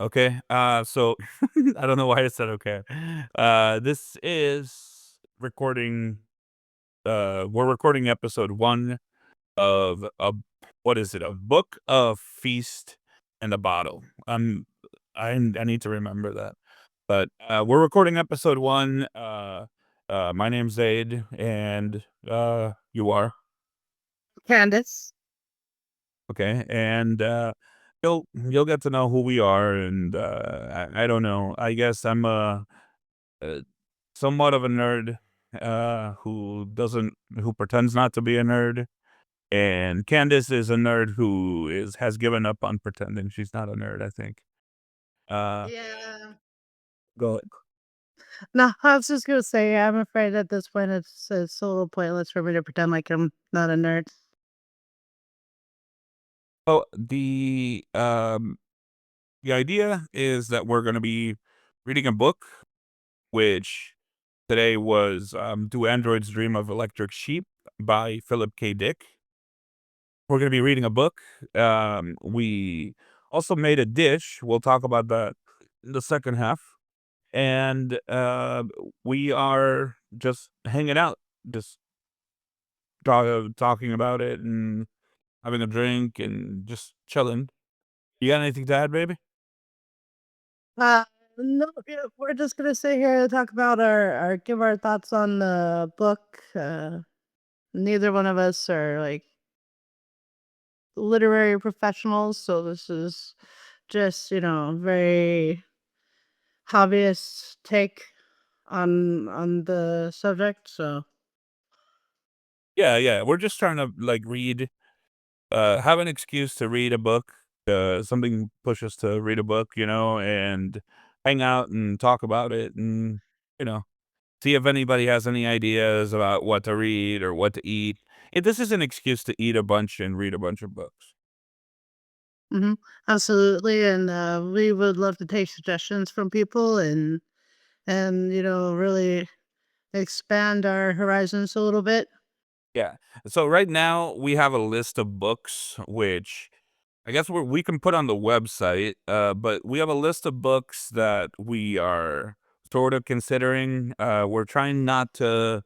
Okay. So I don't know why I said okay. This is recording. We're recording episode one of a what is it? A book of feast and a bottle. I need to remember that. But we're recording episode one. My name's Zaid, and you are Candice. okay, and you'll get to know who we are, and I don't know. I guess I'm uh, somewhat of a nerd who pretends not to be a nerd, and Candice is a nerd who has given up on pretending she's not a nerd. I think. Uh, Yeah. go. No, I was just gonna say I'm afraid at this point it's a little pointless for me to pretend like I'm not a nerd. Oh, the idea is that we're gonna be reading a book, which today was "Do Androids Dream of Electric Sheep" by Phillip K Dick. We're gonna be reading a book. We also made a dish. We'll talk about that in the second half. And we are just hanging out, just talking about it and having a drink and just chilling. You got anything to add, baby? Uh, no, yeah, we're just gonna sit here and talk about our give our thoughts on the book. Neither one of us are like literary professionals, so this is just very hobbyist take on the subject. So Yeah, yeah. We're just trying to like read, have an excuse to read a book. Something push us to read a book, and hang out and talk about it, and you know, see if anybody has any ideas about what to read or what to eat. This is an excuse to eat a bunch and read a bunch of books. hmm absolutely, and we would love to take suggestions from people and really expand our horizons a little bit. Yeah. So right now we have a list of books, which I guess we can put on the website. But we have a list of books that we are sort of considering. We're trying not to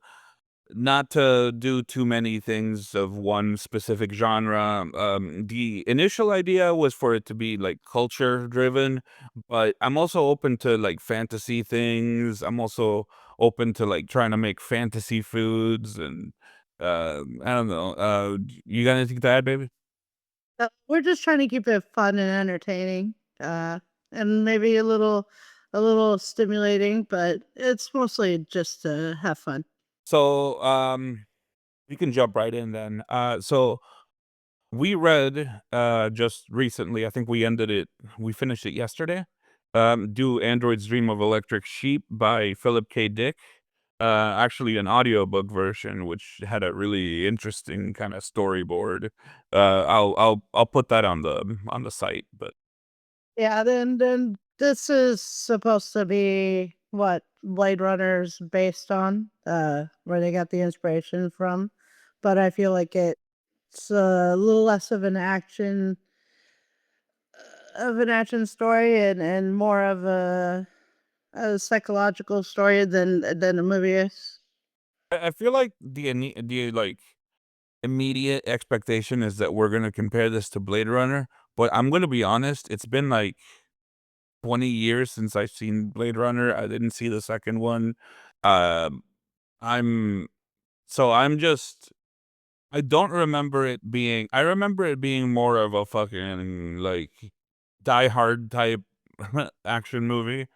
do too many things of one specific genre. The initial idea was for it to be like culture driven, but I'm also open to like fantasy things. I'm also open to like trying to make fantasy foods and I don't know. You got anything to add, baby? We're just trying to keep it fun and entertaining, uh, and maybe a little stimulating, but it's mostly just to have fun. So we can jump right in then. So we read just recently, I think we finished it yesterday. Do Androids Dream of Electric Sheep by Philip K. Dick. Actually an audiobook version which had a really interesting kind of storyboard. I'll put that on the site, but Yeah, then this is supposed to be what Blade Runner's based on, where they got the inspiration from, but I feel like it's a little less of an action story and more of a psychological story than a movie is. I feel like the like immediate expectation is that we're gonna compare this to Blade Runner, but I'm gonna be honest, it's been like 20 years since I've seen Blade Runner. I didn't see the second one. Um, I'm I'm just I don't remember it being I remember it being more of a fucking like Die Hard type action movie.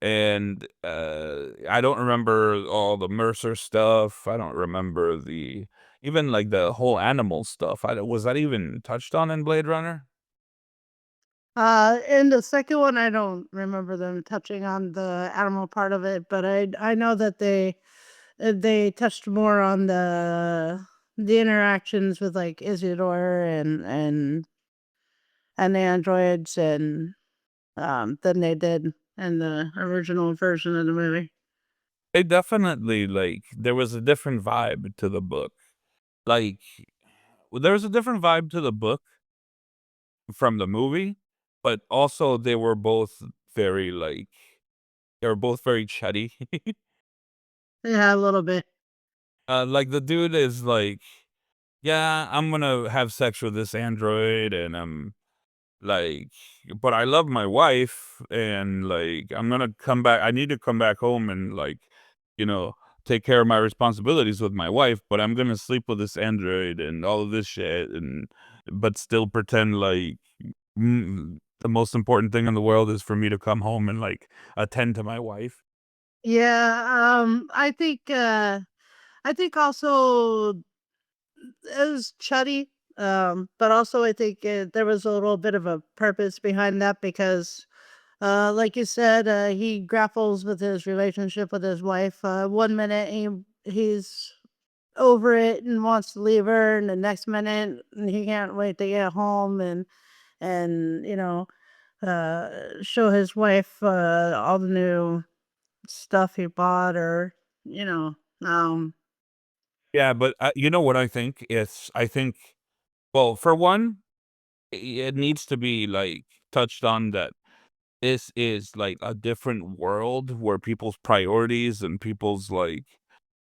And I don't remember all the Mercer stuff. I don't remember the even like the whole animal stuff. Was that even touched on in Blade Runner? In the second one, I don't remember them touching on the animal part of it, but I know that they touched more on the interactions with like Isidore and the androids and than they did in the original version of the movie. It definitely like there was a different vibe to the book. Like there was a different vibe to the book from the movie, but also they were both very like they were both very chatty. Yeah, a little bit. Like the dude is like, yeah, I'm gonna have sex with this android, and I'm like, but I love my wife, and like I'm gonna come back. I need to come back home and like, you know, take care of my responsibilities with my wife. But I'm gonna sleep with this android and all of this shit, and but still pretend like the most important thing in the world is for me to come home and like attend to my wife. Yeah, I think also it was chuddy, but also I think there was a little bit of a purpose behind that because, like you said, he grapples with his relationship with his wife. One minute he's over it and wants to leave her, and the next minute he can't wait to get home and show his wife all the new stuff he bought or you know um Yeah, but you know what I think is, I think, well, for one, it needs to be like touched on that this is like a different world where people's priorities and people's like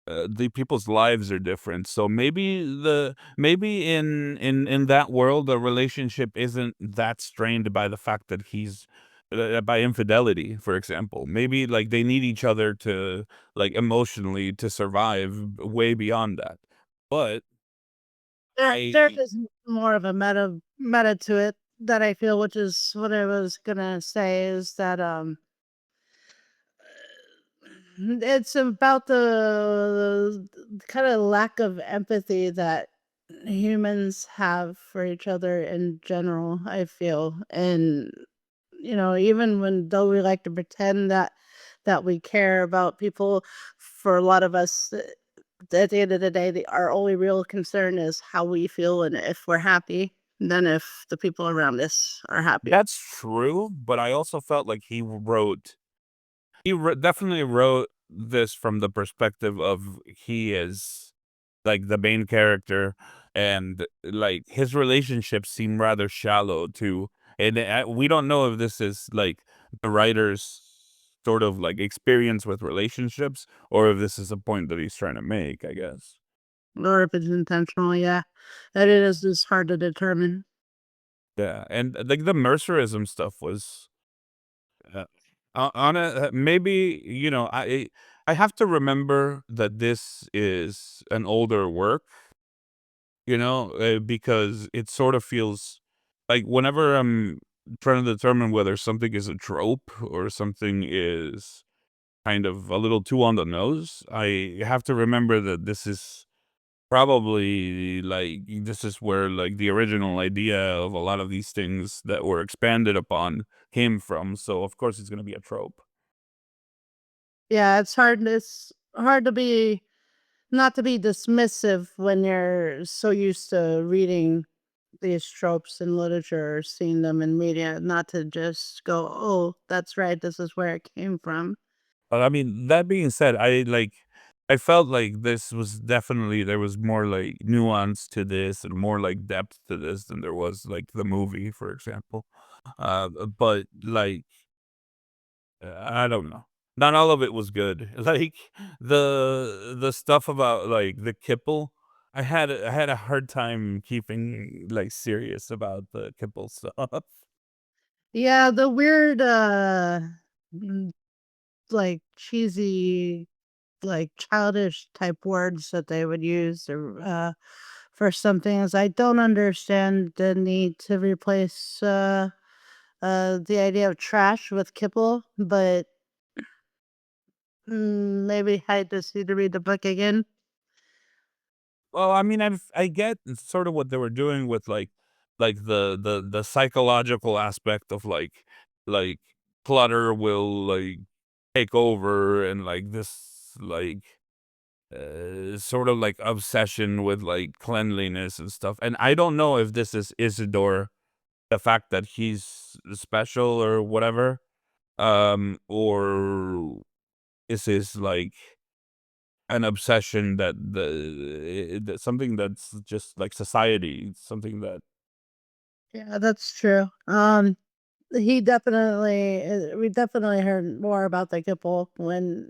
the people's lives are different. So maybe in that world the relationship isn't that strained by the fact that he's by infidelity, for example. Maybe like they need each other to like emotionally to survive way beyond that. But there I is more of a meta to it that I feel, which is what I was gonna say is that it's about the kind of lack of empathy that humans have for each other in general, I feel. And even when though we like to pretend that we care about people, for a lot of us, at the end of the day, our only real concern is how we feel and if we're happy than if the people around us are happy. That's true, but I also felt like definitely wrote this from the perspective of he is like the main character, and like his relationships seem rather shallow too. And we don't know if this is like the writer's sort of like experience with relationships, or if this is a point that he's trying to make, I guess. Or if it's intentional, yeah. That it is just hard to determine. Yeah, and like the mercerism stuff was Uh, on a maybe, I have to remember that this is an older work, because it sort of feels like whenever I'm trying to determine whether something is a trope or something is kind of a little too on the nose, I have to remember that this is probably like this is where like the original idea of a lot of these things that were expanded upon came from. So of course it's going to be a trope. Yeah, it's hard to be not to be dismissive when you're so used to reading these tropes in literature or seeing them in media, not to just go, "Oh, that's right, this is where it came from." But I mean, that being said, I felt like this was definitely there was more like nuance to this and more like depth to this than there was like the movie, for example. But like I don't know. Not all of it was good. Like the stuff about like the kipple, I had a hard time keeping like serious about the kipple stuff. Yeah, the weird, mm, like, cheesy, like, childish type words that they would use for some things. I don't understand the need to replace, the idea of trash with kibble, but, maybe I just need to read the book again. Well, I mean, I get sort of what they were doing with like the psychological aspect of like clutter will like take over and like this like sort of like obsession with like cleanliness and stuff. And I don't know if this is Isidore, the fact that he's special or whatever, or is this like an obsession that something that's just like society, something that Yeah, that's true. he definitely we definitely heard more about the Kipple when,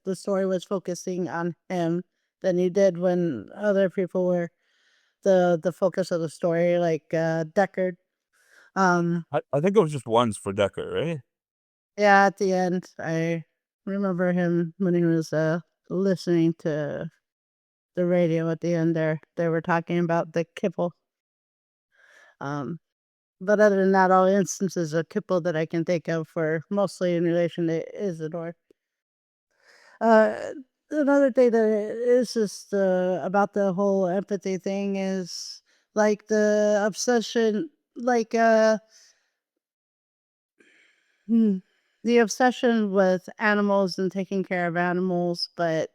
the story was focusing on him than you did when other people were the focus of the story, like, Deckard. Um, I think it was just once for Decker, right? yeah, at the end, I remember him when he was, listening to the radio at the end there, they were talking about the Kipple. Um, but other than that, all instances of Kipple that I can think of were mostly in relation to Isidore. Uh, Another thing that is just, about the whole empathy thing is, like, the obsession, like, hmm, the obsession with animals and taking care of animals, but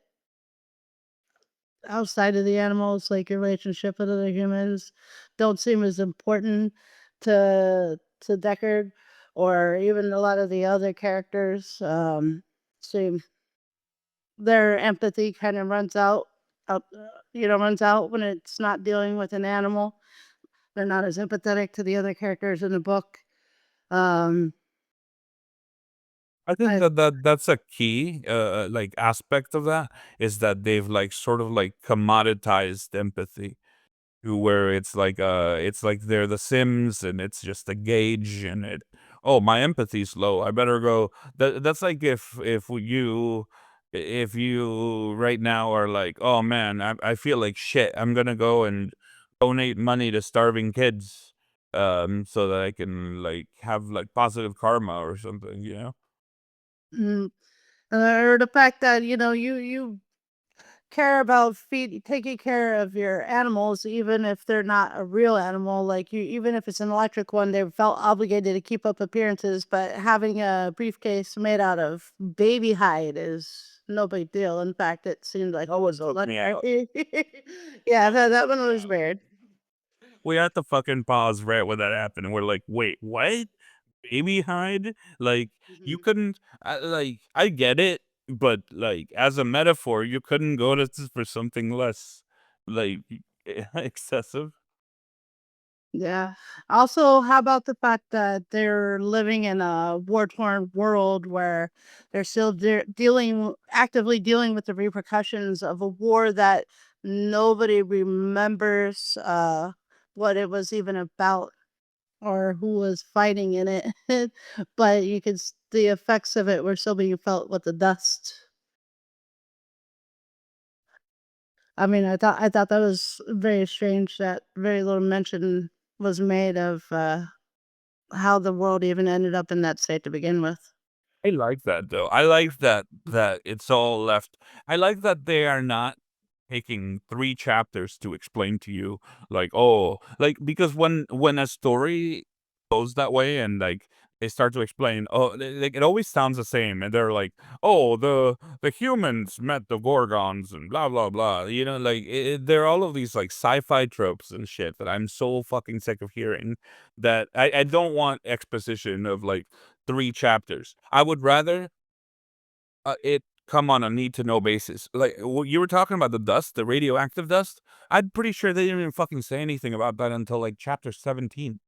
outside of the animals, like, your relationship with other humans don't seem as important to Deckard or even a lot of the other characters, seem their empathy kinda runs out when it's not dealing with an animal. They're not as empathetic to the other characters in the book. Um, I think I that's a key, like, aspect of that, is that they've, like, sort of, like, commoditized empathy. To where it's like they're the Sims and it's just a gauge and it, "Oh, my empathy's low, I better go." That's like if you right now are like, "Oh, man, I feel like shit, I'm gonna go and donate money to starving kids, so that I can, like, have, like, positive karma or something," you know? mm, or the fact that, you care about taking care of your animals even if they're not a real animal, like, you even if it's an electric one, they felt obligated to keep up appearances, but having a briefcase made out of baby hide is no big deal. In fact, it seemed like Always helped me out. yeah, that one was weird. We had to fucking pause right when that happened, and we're like, "Wait, what?" Baby hide? Like, you Mhm. couldn't like, I get it, but, like, as a metaphor, you couldn't go to for something less, like, excessive. Yeah. Also, how about the fact that they're living in a war-torn world where they're still actively dealing with the repercussions of a war that nobody remembers what it was even about or who was fighting in it. But the effects of it were still being felt with the dust. I mean, I thought that was very strange that very little mention was made of how the world even ended up in that state to begin with. I like that though. I like that it's all left. I like that they are not taking 3 chapters to explain to you, like, oh, like, because when a story goes that way and, like, they start to explain, oh, like, it always sounds the same, and they're like, "Oh, the humans met the Gorgons and blah, blah, blah," you know, like, there are all of these, like, sci-fi tropes and shit that I'm so fucking sick of hearing that I don't want exposition of, like, 3 chapters. I would rather, it come on a need to know basis. Like, you were talking about the dust, the radioactive dust? I'm pretty sure they didn't even fucking say anything about that until, like, chapter 17.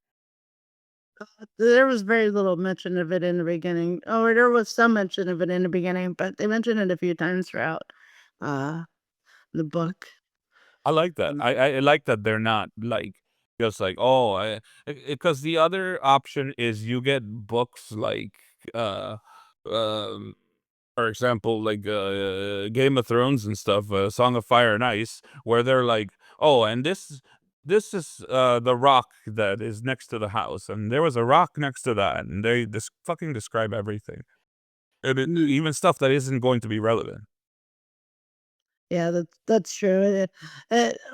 There was very little mention of it in the beginning. Or there was some mention of it in the beginning, but they mentioned it a few times throughout uh the book. I like that. Mm. I like that they're not, like, just like, "Oh, because the other option is you get books like, uh, um for example, like, Game of Thrones and stuff, Song of Fire and Ice, where they're like, "Oh, and this is, the rock that is next to the house, and there was a rock next to that," and they fucking describe everything, and even stuff that isn't going to be relevant. Yeah, that's true.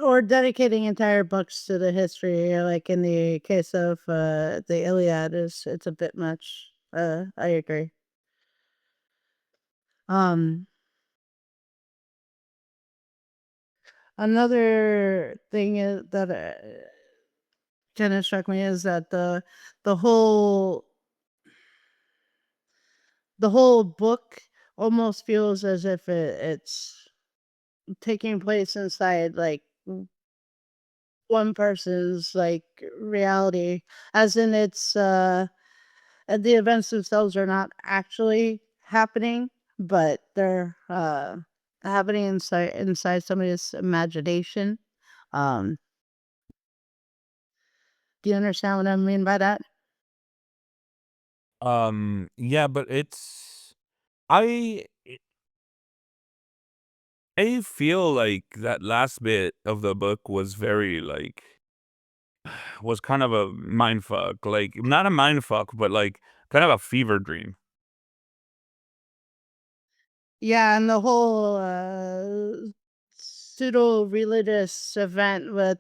Or dedicating entire books to the history, like in the case of the Iliad, is it's a bit much. I agree. Um, Another thing is that kind of struck me is that the whole the whole book almost feels as if it's taking place inside like one person's like reality, as in it's the events themselves are not actually happening, but they're happening inside somebody's imagination. Um, do you understand what I mean by that? Yeah, but I I feel like that last bit of the book was very like was kind of a mind fuck. Like not a mind fuck, but like kind of a fever dream. Yeah, and the whole pseudo religious event with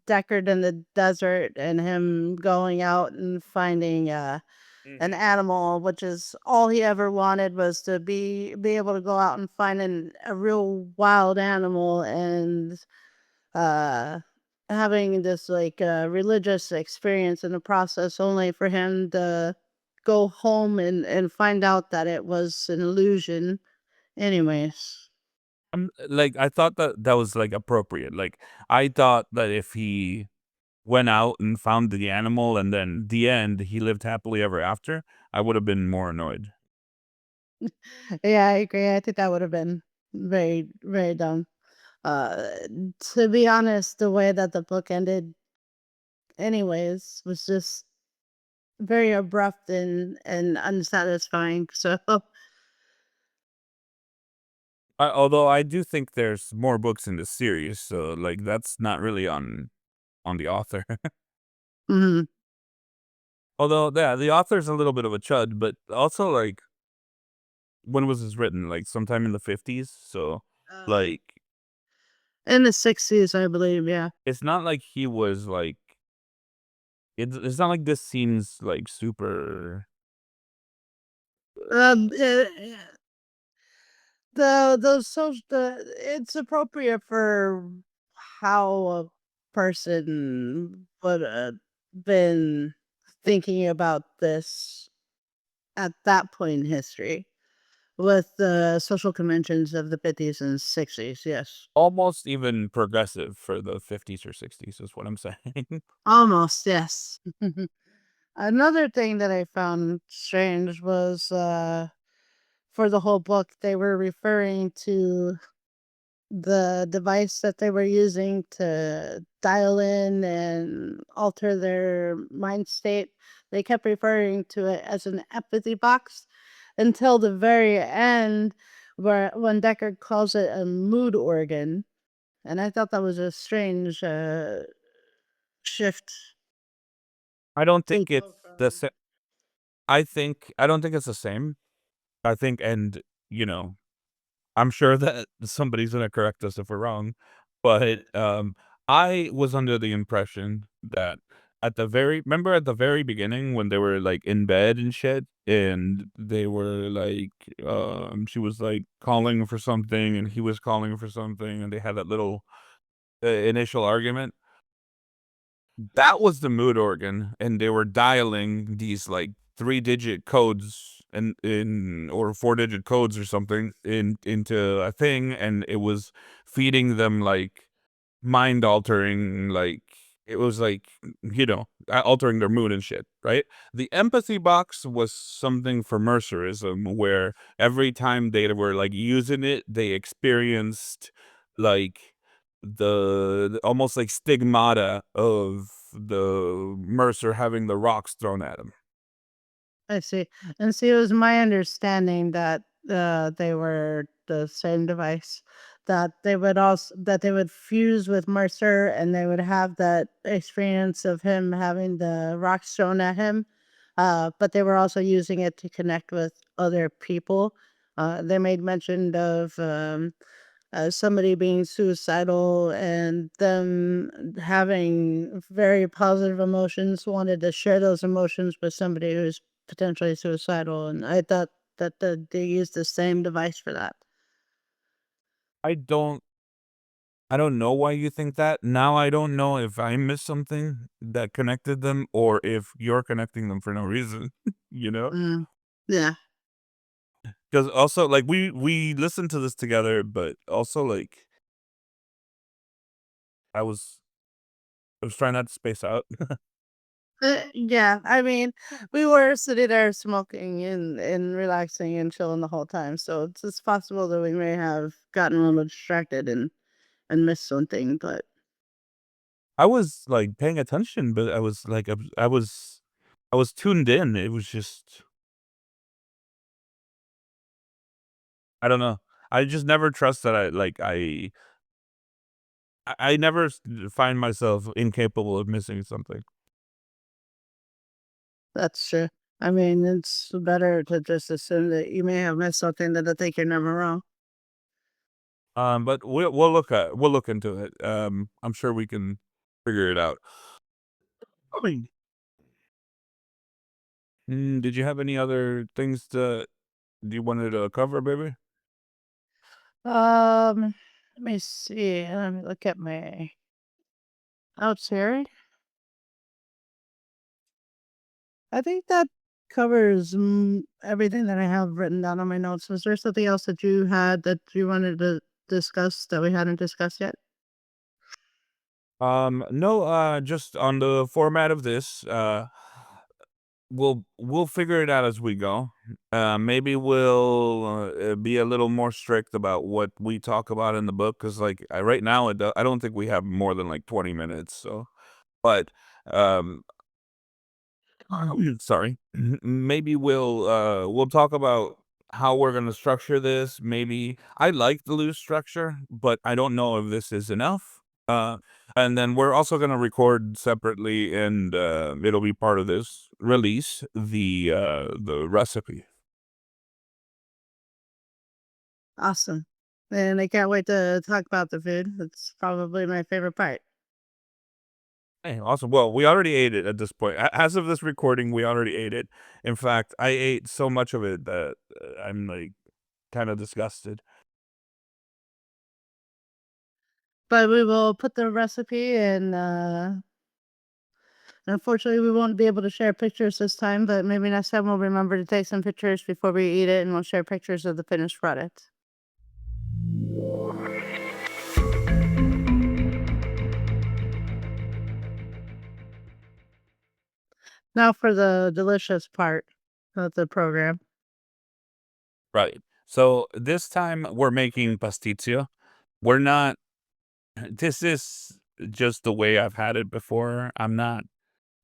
Deckard in the desert and him going out and finding an Mhm. animal, which is all he ever wanted was to be able to go out and find a real wild animal and uh having this like religious experience in the process only for him to go home and find out that it was an illusion anyways. Like I thought that that was like appropriate. Like I thought that if he went out and found the animal and then the end he lived happily ever after, I would have been more annoyed. Yeah, I agree. I think that would have been very, very dumb. Uh, to be honest, the way that the book ended, anyways, was just very abrupt and unsatisfying. So, Although I do think there's more books in the series, so like that's not really on the author. mhm. Although yeah, the author's a little bit of a chud, but also like when was this written? Like sometime in the 50s. So uh, like in the 60s, I believe. Yeah. it's not like he was like it's not like this seems like super. Um, uh, it's appropriate for how a person would have been thinking about this at that point in history with the social conventions of the 50s and 60s. Yes. Almost even progressive for the 50s or 60s is what I'm saying. Almost, yes. Another thing that I found strange was for the whole book, they were referring to the device that they were using to dial in and alter their mind state. They kept referring to it as an empathy box until the very end, where when Deckard calls it a mood organ. And I thought that was a strange shift. I don't They think it's go the from same. I don't think it's the same. I think and you know, I'm sure that somebody's gonna correct us if we're wrong, but, I was under the impression that at the very remember at the very beginning when they were, like, in bed and shit, and they were, like, she was, like, calling for something, and he was calling for something, and they had that little, initial argument? That was the mood organ, and they were dialing these, like, three-digit codes in or four-digit codes or something into a thing, and it was feeding them, like, mind altering, like it was like, altering their mood and shit, right? The empathy box was something for Mercerism where every time they were like using it, they experienced like almost like stigmata of the Mercer having the rocks thrown at him. I see. And see, it was my understanding that they were the same device. That they would fuse with Mercer and they would have that experience of him having the rocks thrown at him. But they were also using it to connect with other people. They made mention of somebody being suicidal and them having very positive emotions, wanted to share those emotions with somebody who's potentially suicidal. And I thought that they used the same device for that. I don't I don't know why you think that. Now I don't know if I missed something that connected them or if you're connecting them for no reason, you know? Mm, yeah. Because also, like, we listened to this together, but also, like, I was I was trying not to space out. Yeah, I mean, we were sitting there smoking and relaxing and chilling the whole time, so it's possible that we may have gotten a little distracted and missed something, but I was, like, paying attention, but I was, like, I was tuned in. It was just I don't know. I just never trust that I never find myself incapable of missing something. that's true. I mean, it's better to just assume that you may have missed something than to think you're never wrong. But we'll look into it. I'm sure we can figure it out. I mean, did you have any other things to you wanted to cover, baby? Let me see. Let me look at my notes here. I think that covers everything that I have written down on my notes. Was there something else that you had that you wanted to discuss that we hadn't discussed yet? No, just on the format of this, we'll figure it out as we go. Maybe we'll be a little more strict about what we talk about in the book because, like, right now, I don't think we have more than like 20 minutes. So, but um, sorry. Maybe we'll talk about how we're gonna structure this. Maybe I like the loose structure, but I don't know if this is enough. And then we're also gonna record separately, and it'll be part of this release the recipe. Awesome. And I can't wait to talk about the food. That's probably my favorite part. Hey, awesome. Well, we already ate it at this point. As of this recording, we already ate it. In fact, I ate so much of it that I'm like kind of disgusted. But we will put the recipe in. Unfortunately, we won't be able to share pictures this time, but maybe next time we'll remember to take some pictures before we eat it and we'll share pictures of the finished product. Now for the delicious part of the program. Right. So this time we're making pastitsio. We're not this is just the way I've had it before. I'm not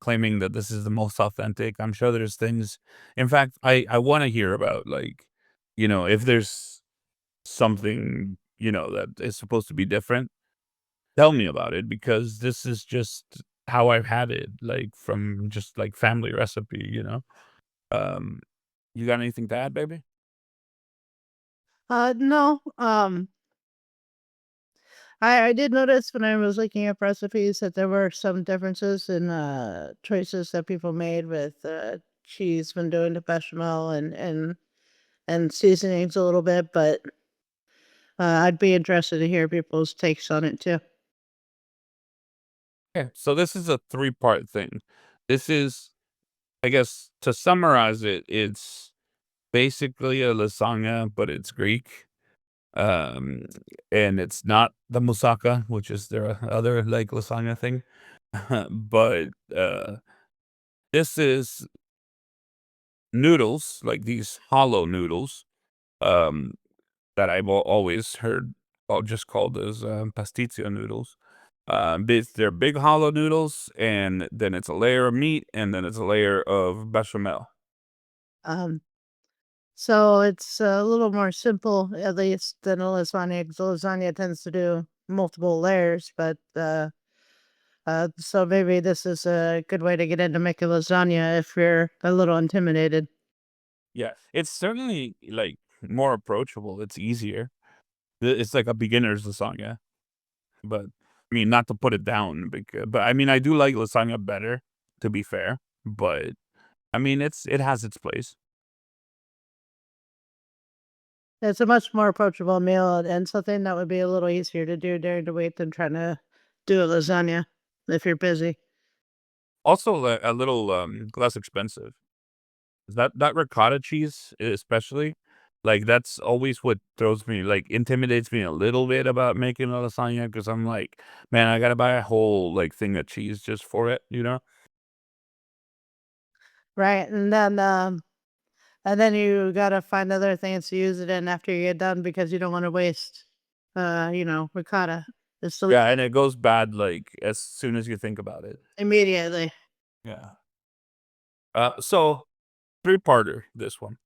claiming that this is the most authentic. I'm sure there's things in fact, I wanna hear about, like, if there's something, that is supposed to be different, tell me about it because this is just how I've had it, like, from just, like, family recipe. Um, you got anything to add, baby? No, I did notice when I was looking up recipes that there were some differences in choices that people made with cheese when doing the bechamel and seasonings a little bit, but I'd be interested to hear people's takes on it too. Yeah, so this is a three-part thing. This is I guess, to summarize it, it's basically a lasagna, but it's Greek, um, and it's not the moussaka, which is their other, like, lasagna thing, but, this is noodles, like these hollow noodles, um, that I've always heard just called as, pastitsio noodles. They're big hollow noodles, and then it's a layer of meat, and then it's a layer of bechamel. Um, so it's a little more simple, at least, than a lasagna, 'cause a lasagna tends to do multiple layers, but so maybe this is a good way to get into making lasagna if you're a little intimidated. Yeah, it's certainly, like, more approachable, it's easier. It's like a beginner's lasagna, but, I mean, not to put it down, but, I mean, I do like lasagna better, to be fair, but, I mean, it has its place. It's a much more approachable meal and something that would be a little easier to do during the week than trying to do a lasagna if you're busy. Also, a little, less expensive. That ricotta cheese, especially, like, that's always what throws me like, intimidates me a little bit about making a lasagna because 'cause I'm like, "Man, I gotta buy a whole, like, thing of cheese just for it," you know? right? And then you gotta find other things to use it in after you get done because you don't want to waste, ricotta. It's so Yeah, and it goes bad, like, as soon as you think about it. immediately. Yeah. So three-parter, this one.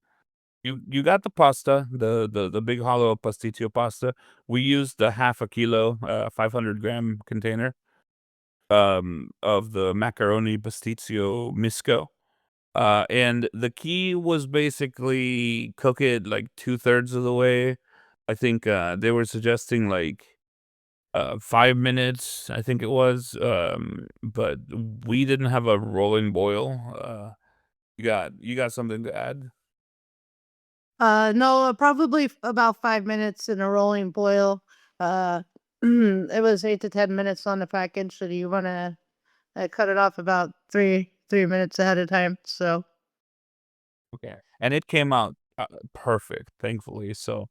You got the pasta, the big hollow Pastitsio pasta. We used the half a kilo, 500-gram container, of the macaroni Pastitsio Misco. And the key was basically cook it, like, 2/3 of the way. I think, they were suggesting, like, 5 minutes, I think it was, but we didn't have a rolling boil. You got something to add? No, probably about 5 minutes in a rolling boil. Uh, it was 8 to 10 minutes on the package, so you want to cut it off about three minutes ahead of time. So Okay. And it came out, perfect, thankfully, so,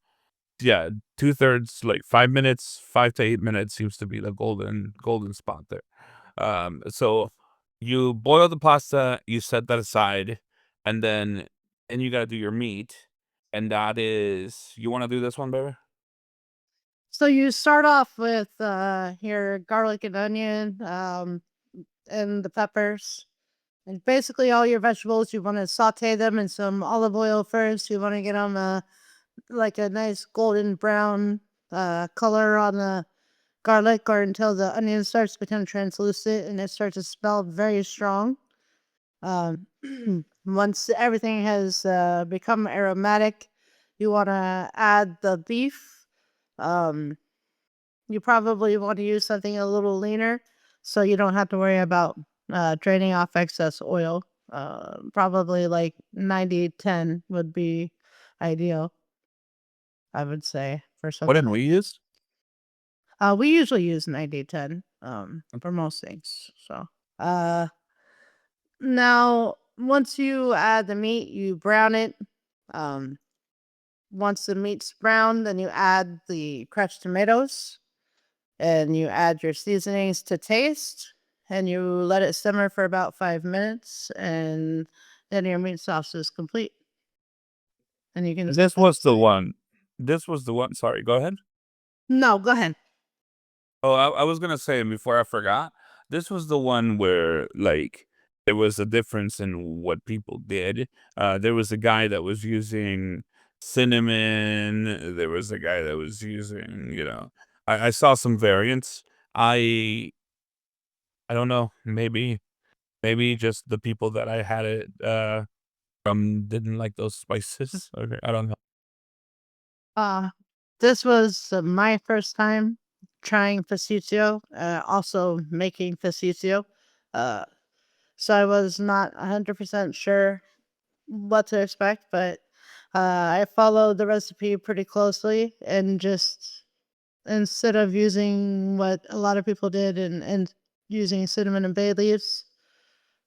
yeah, 2/3, like, 5 minutes, 5 to 8 minutes seems to be the golden spot there. So you boil the pasta, you set that aside, and then you gotta do your meat, and that is you wanna do this one, baby? so you start off with your garlic and onion, and the peppers. And basically all your vegetables, you want to saute them in some olive oil first. You want to get them like a nice golden brown color on the garlic, or until the onion starts to become translucent and it starts to smell very strong. Um, once everything has become aromatic, you want to add the beef. Um, you probably want to use something a little leaner so you don't have to worry about draining off excess oil. Probably like 90-10 would be ideal, I would say, for What something did like we use? we usually use 90-10 for most things. So uh now once you add the meat, you brown it. Um Once the meat's brown, then you add the crushed tomatoes and you add your seasonings to taste and you let it simmer for about 5 minutes, and then your meat sauce is complete and you can This was the one. This was the one sorry, go ahead. no, go ahead. Oh, I was gonna say before I forgot, this was the one where, like, there was a difference in what people did. There was a guy that was using cinnamon, there was a guy that was using, I saw some variants. I I don't know, maybe just the people that I had it, from didn't like those spices. Okay, I don't know. uh this was my first time trying Pastitsio, also making Pastitsio. uh so I was not 100% sure what to expect, but I followed the recipe pretty closely, and just instead of using what a lot of people did and using cinnamon and bay leaves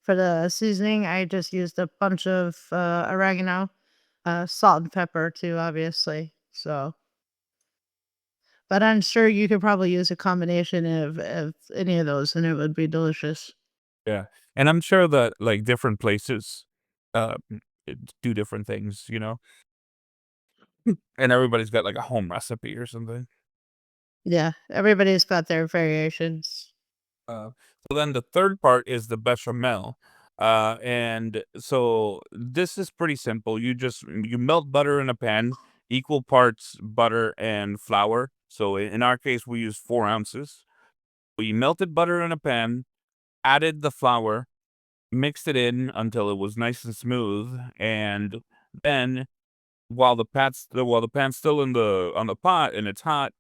for the seasoning, I just used a bunch of oregano, salt and pepper too, obviously. So, but I'm sure you could probably use a combination of any of those, and it would be delicious. Yeah, and I'm sure that, like, different places, uh, do different things, and everybody's got, like, a home recipe or something. Yeah, everybody's got their variations. Uh, so then the third part is the bechamel. And so this is pretty simple. You melt butter in a pan, equal parts butter and flour. So in our case, we use 4 ounces. We melted butter in a pan, added the flour, mixed it in until it was nice and smooth, and then while the pan's still in the on the pot and it's hot,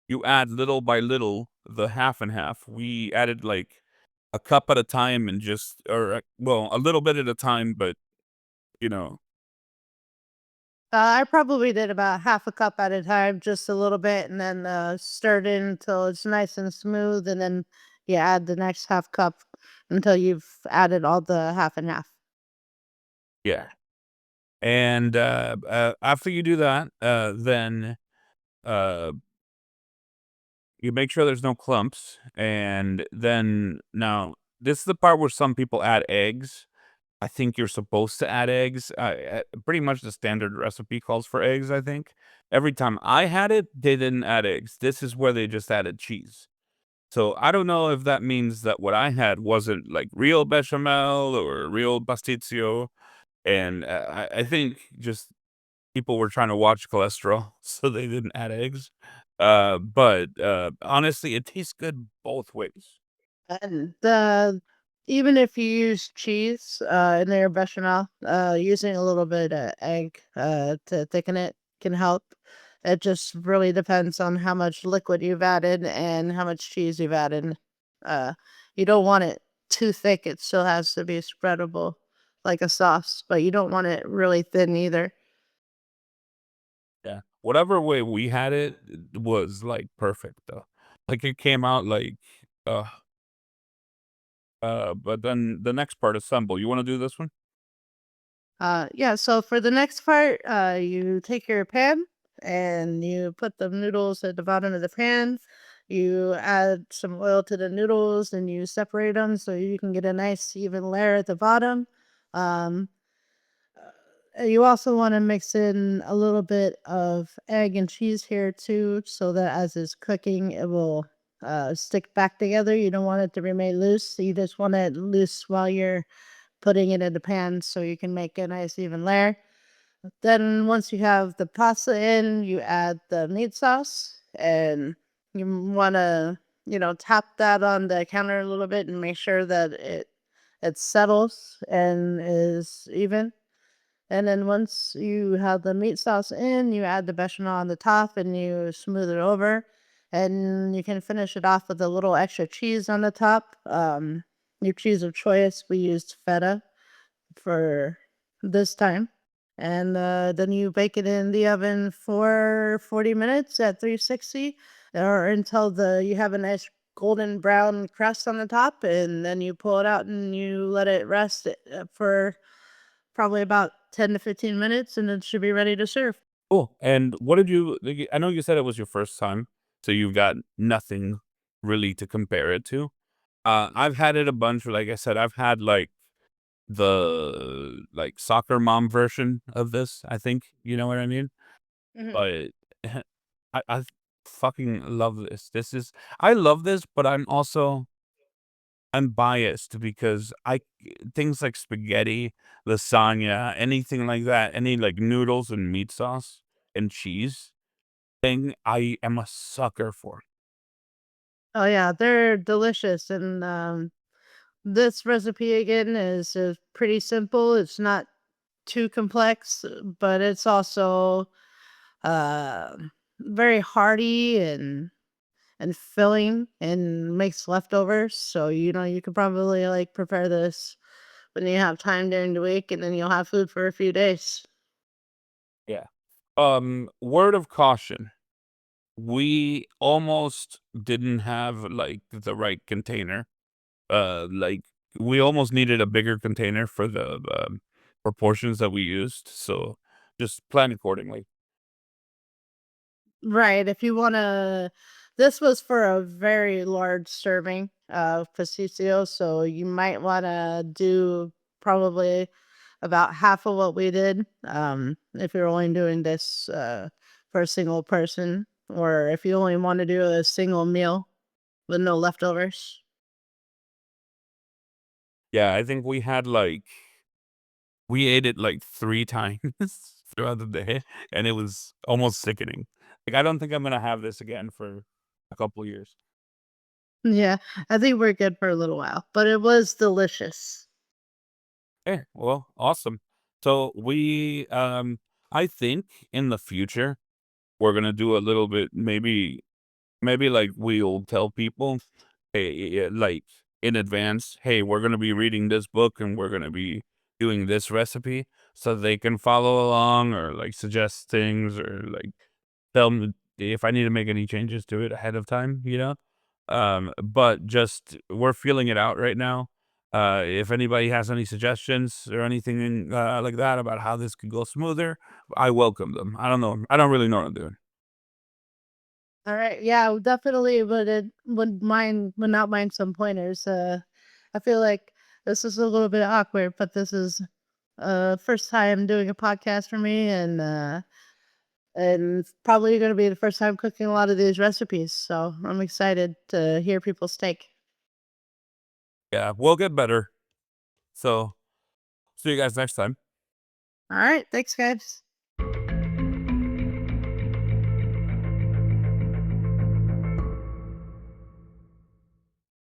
you add little by little the half and half. We added like a cup at a time and well, a little bit at a time, but you know, I probably did about half a cup at a time, just a little bit, and then stirred it until it's nice and smooth, and then you add the next half cup until you've added all the half and half. yeah. And after you do that, then uh, you make sure there's no clumps, and then now this is the part where some people add eggs. I think you're supposed to add eggs. Pretty much the standard recipe calls for eggs, I think. Every time I had it, they didn't add eggs. This is where they just added cheese. So I don't know if that means that what I had wasn't like real bechamel or real pastitsio. And I think just people were trying to watch cholesterol, so they didn't add eggs. But honestly, it tastes good both ways. And the even if you use cheese, in their bechamel, using a little bit of egg, to thicken it can help. It just really depends on how much liquid you've added and how much cheese you've added. Uh, you don't want it too thick, it still has to be spreadable like a sauce, but you don't want it really thin either. Yeah. Whatever way we had it was like perfect though. Like it came out like uh but then the next part, assemble. You want to do this one? Yeah, so for the next part, you take your pan and you put the noodles at the bottom of the pan. You add some oil to the noodles and you separate them so you can get a nice even layer at the bottom. Um, you also want to mix in a little bit of egg and cheese here too, so that as it's cooking, it will stick back together. You don't want it to remain loose. You just want it loose while you're putting it in the pan so you can make a nice even layer. Then once you have the pasta in, you add the meat sauce and you want to, tap that on the counter a little bit and make sure that it settles and is even. And then once you have the meat sauce in, you add the bechamel on the top and you smooth it over. And you can finish it off with a little extra cheese on the top. Your cheese of choice, we used feta for this time. And then you bake it in the oven for 40 minutes at 360 or until you have a nice golden brown crust on the top. And then you pull it out and you let it rest for probably about 10 to 15 minutes and it should be ready to serve. Cool. And what did you like, I know you said it was your first time, so you've got nothing really to compare it to. I've had it a bunch. Like I said, I've had like the like soccer mom version of this, I think. You know what I mean? Mhm. But I fucking love this. I love this, but I'm biased because I things like spaghetti, lasagna, anything like that, any like noodles and meat sauce and cheese thing, I am a sucker for. Oh yeah, they're delicious. And this recipe again is pretty simple. It's not too complex, but it's also uh, very hearty and filling and makes leftovers. So you could probably like prepare this when you have time during the week, and then you'll have food for a few days. Yeah. Word of caution. We almost didn't have like the right container. Like we almost needed a bigger container for the proportions that we used. So just plan accordingly. Right. If you want to, this was for a very large serving of Pastitsio, so you might want to do probably about half of what we did. If you're only doing this for a single person, or if you only want to do a single meal with no leftovers. Yeah, I think we ate it like 3 times throughout the day, and it was almost sickening. Like, I don't think I'm gonna have this again for a couple years. Yeah, I think we're good for a little while, but it was delicious. Yeah, well, awesome. So I think in the future, we're gonna do a little bit maybe, like, we'll tell people, hey, like, in advance, "Hey, we're gonna be reading this book, and we're gonna be doing this recipe," so they can follow along or, like, suggest things or, like, tell me if I need to make any changes to it ahead of time, you know? But just we're feeling it out right now. If anybody has any suggestions or anything, like that about how this could go smoother, I welcome them. I don't know. I don't really know what I'm doing. All right. Yeah, definitely would not mind some pointers. I feel like This is a little bit awkward, but this is first time doing a podcast for me, and probably going to be the first time cooking a lot of these recipes. So I'm excited to hear people's take. Yeah, we'll get better. So, see you guys next time. All right, thanks, guys.